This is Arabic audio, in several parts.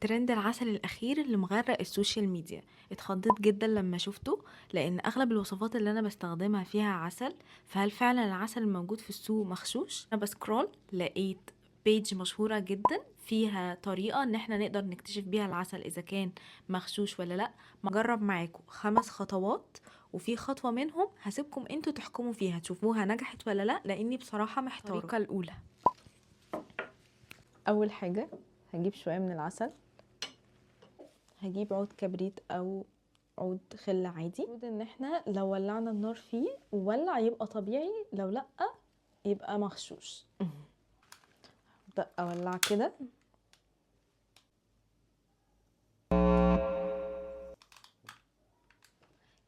ترند العسل الأخير اللي مغرق السوشيال ميديا. اتخضيت جدا لما شفته، لأن أغلب الوصفات اللي أنا بستخدمها فيها عسل. فهل فعلا العسل الموجود في السوق مغشوش؟ أنا بسكرول لقيت بيج مشهورة جدا فيها طريقة ان احنا نقدر نكتشف بيها العسل اذا كان مغشوش ولا لا. مجرب معاكم 5 خطوات، وفي خطوة منهم هسيبكم انتوا تحكموا فيها تشوفوها نجحت ولا لا، لاني بصراحة محتارة. الطريقة الأولى، اول حاجه هجيب شويه من العسل، هجيب عود كبريت او عود خل عادي. المفروض ان احنا لو ولعنا النار فيه وولع يبقى طبيعي، لو لا يبقى مغشوش. ابدا اولع كده.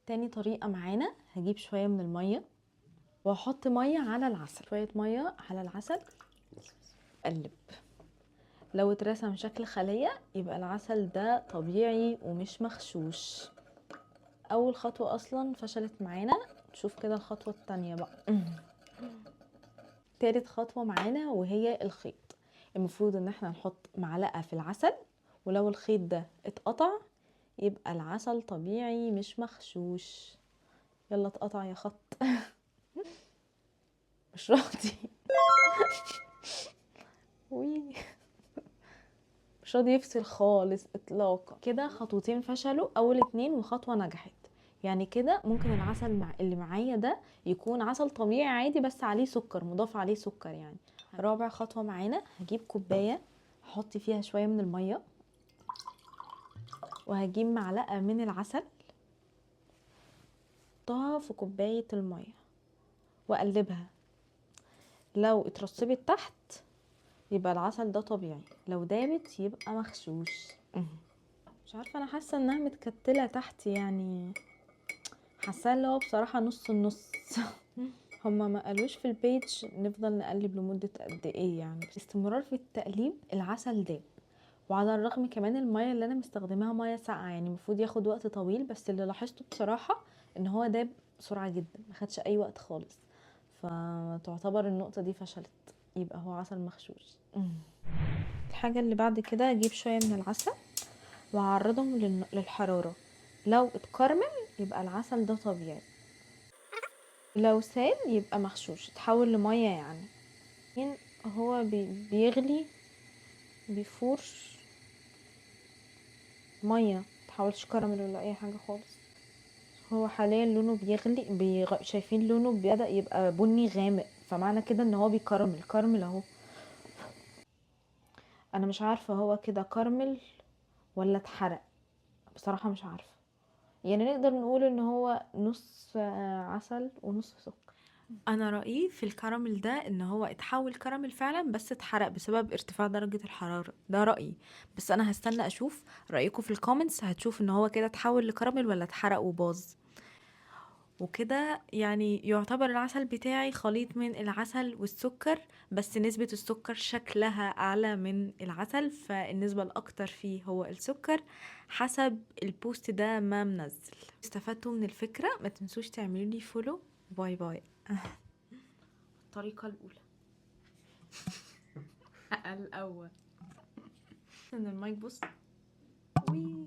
تاني طريقه معانا، هجيب شويه من الميه واحط ميه على العسل، شويه ميه على العسل، اقلب. لو اترسم شكل خليه يبقى العسل ده طبيعي ومش مغشوش. اول خطوه اصلا فشلت معانا، نشوف كده الخطوه التانية بقى. تالت خطوه معانا وهي الخيط. المفروض ان احنا نحط معلقه في العسل، ولو الخيط ده اتقطع يبقى العسل طبيعي مش مغشوش. يلا اتقطع يا خط. مش راضي. وي، مش راضي يفصل خالص اطلاقا. كده خطوتين فشلوا، اول 2 وخطوه نجحت. يعني كده ممكن العسل اللي معايا ده يكون عسل طبيعي عادي بس عليه سكر، مضاف عليه سكر يعني. رابع خطوه معانا، هجيب كوبايه احط فيها شويه من الميه، وهجيب معلقه من العسل احطها في كوبايه الميه واقلبها. لو اترسبت تحت يبقى العسل ده طبيعي، لو دابت يبقى مغشوش. مش عارفه، انا حاسه انها متكتله تحت يعني، حاسه اللي هو بصراحه نص النص. هما ما قالوش في البيج نفضل نقلب لمده قد ايه يعني. استمرار في التقليب العسل داب، وعلى الرغم كمان الميه اللي انا مستخدماها ميه ساقعه، يعني المفروض ياخد وقت طويل، بس اللي لاحظته بصراحه ان هو داب بسرعه جدا، ما خدش اي وقت خالص. فتعتبر النقطه دي فشلت، يبقى هو عسل مغشوش. الحاجه اللي بعد كده اجيب شويه من العسل واعرضهم للحراره. لو اتكرمل يبقى العسل ده طبيعي، لو سال يبقى مغشوش، اتحول لميه يعني. هو بيغلي، بيفور ميه، متحولش كراميل ولا اي حاجه خالص. هو حاليا لونه بيغلي، شايفين لونه بدأ يبقى بني غامق، فمعنى كده ان هو بيكرمل. كرمل اهو. انا مش عارفه هو كده كرمل ولا اتحرق، بصراحه مش عارفه. يعني نقدر نقول ان هو نص عسل ونص سكر. انا رأيي في الكراميل ده ان هو اتحول كراميل فعلا، بس اتحرق بسبب ارتفاع درجة الحرارة. ده رأيي، بس انا هستنى اشوف رأيكم في الكومنتس، هتشوف ان هو كده اتحول لكراميل ولا اتحرق وباظ. وكده يعني يعتبر العسل بتاعي خليط من العسل والسكر، بس نسبة السكر شكلها أعلى من العسل، فالنسبة الأكتر فيه هو السكر حسب البوست ده ما منزل. استفدتوا من الفكرة؟ ما تنسوش تعملوا لي فولو. باي باي. الطريقة الأولى. الأول. إن المايك بص. وي